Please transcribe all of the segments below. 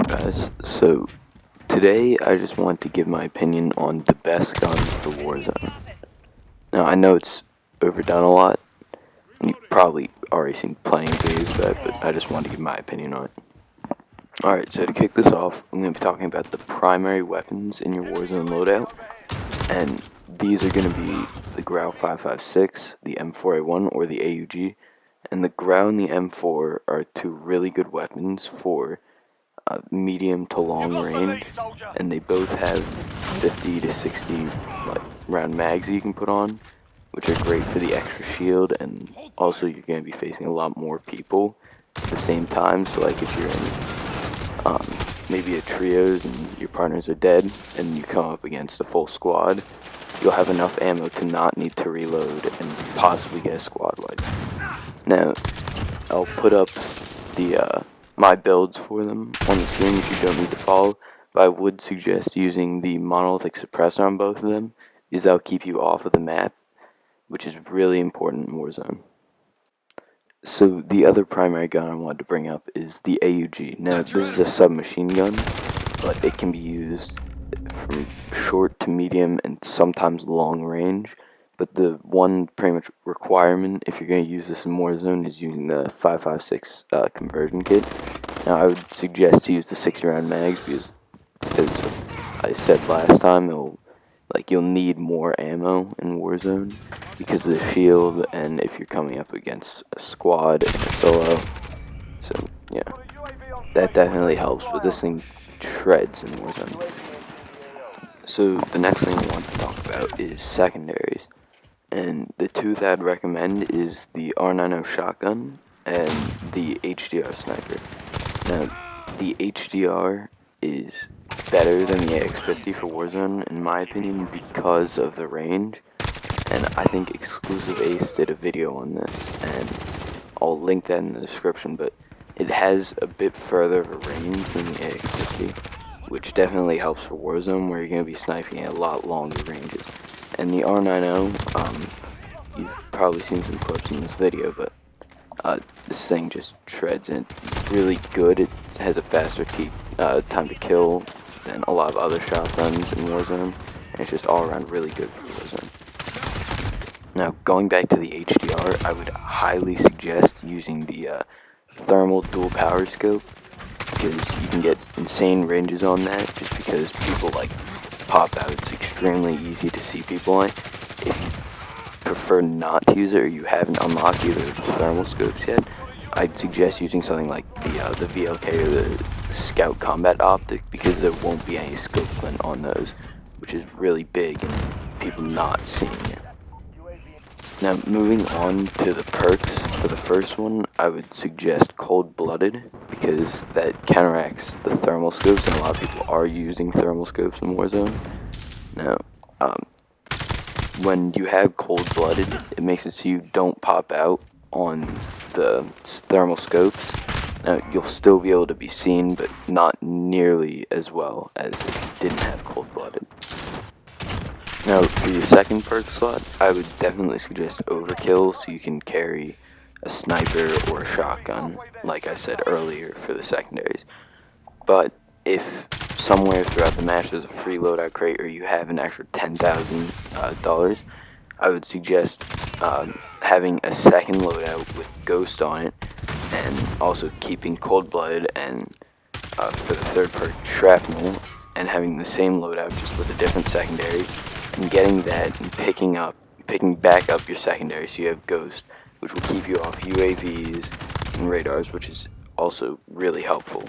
Guys, so today I just want to give my opinion on the best gun for Warzone. Now I know it's overdone a lot, and you've probably already seen plenty of videos of that, but I just want to give my opinion on it. Alright, so to kick this off, I'm going to be talking about the primary weapons in your Warzone loadout, and these are going to be the Grau 5.56, the M4A1, or the AUG, and the Grau and the M4 are two really good weapons for medium to long range, and they both have 50 to 60 round mags that you can put on, which are great for the extra shield, and also you're going to be facing a lot more people at the same time. So like if you're in maybe a trios and your partners are dead and you come up against a full squad, you'll have enough ammo to not need to reload and possibly get a squad wipe. Now I'll put up the my builds for them on the screen if you don't need to follow, but I would suggest using the monolithic suppressor on both of them, because that'll keep you off of the map, which is really important in Warzone. So the other primary gun I wanted to bring up is the AUG. Now this is a submachine gun, but it can be used from short to medium and sometimes long range. But the one pretty much requirement if you're going to use this in Warzone is using the 5.56 conversion kit. Now I would suggest to use the 60 round mags because, as I said last time, you'll need more ammo in Warzone because of the shield and if you're coming up against a squad and a solo. So yeah, that definitely helps, but this thing shreds in Warzone. So the next thing I want to talk about is secondaries. And the two that I'd recommend is the R90 shotgun and the HDR sniper. Now, the HDR is better than the AX50 for Warzone, in my opinion, because of the range. And I think Exclusive Ace did a video on this, and I'll link that in the description, but it has a bit further of a range than the AX50, which definitely helps for Warzone, where you're going to be sniping at a lot longer ranges. And the R90, you've probably seen some clips in this video, but this thing just shreds, and it's really good. It has a faster time to kill than a lot of other shotguns in Warzone, and it's just all around really good for Warzone. Now, going back to the HDR, I would highly suggest using the thermal dual power scope, because you can get insane ranges on that, just because people pop out. It's extremely easy to see people on. If you prefer not to use it or you haven't unlocked either of the thermal scopes yet, I'd suggest using something like the VLK or the Scout Combat Optic, because there won't be any scope glint on those, which is really big and people not seeing it. Now moving on to the perks, for the first one I would suggest Cold Blooded, because that counteracts the thermal scopes, and a lot of people are using thermal scopes in Warzone. Now, when you have Cold Blooded, it makes it so you don't pop out on the thermal scopes. Now, you'll still be able to be seen, but not nearly as well as if you didn't have Cold Blooded. Now, for your second perk slot, I would definitely suggest Overkill, so you can carry a sniper or a shotgun, like I said earlier, for the secondaries. But if somewhere throughout the match there's a free loadout crate, or you have an extra $10,000, I would suggest having a second loadout with Ghost on it, and also keeping Cold Blood, and for the third perk, Shrapnel, and having the same loadout just with a different secondary, and getting that and picking back up your secondary so you have Ghost, which will keep you off UAVs and radars, which is also really helpful.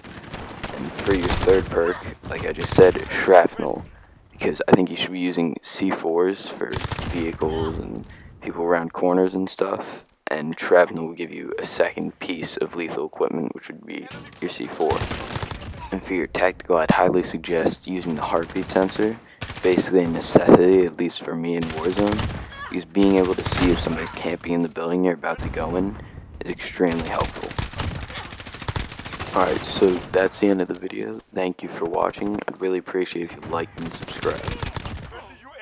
And for your third perk, like I just said, Shrapnel, because I think you should be using C4s for vehicles and people around corners and stuff, and Shrapnel will give you a second piece of lethal equipment, which would be your C4. And for your tactical, I'd highly suggest using the heartbeat sensor. Basically a necessity, at least for me in Warzone, because being able to see if somebody's camping in the building you're about to go in is extremely helpful. Alright, so that's the end of the video. Thank you for watching. I'd really appreciate if you liked and subscribed.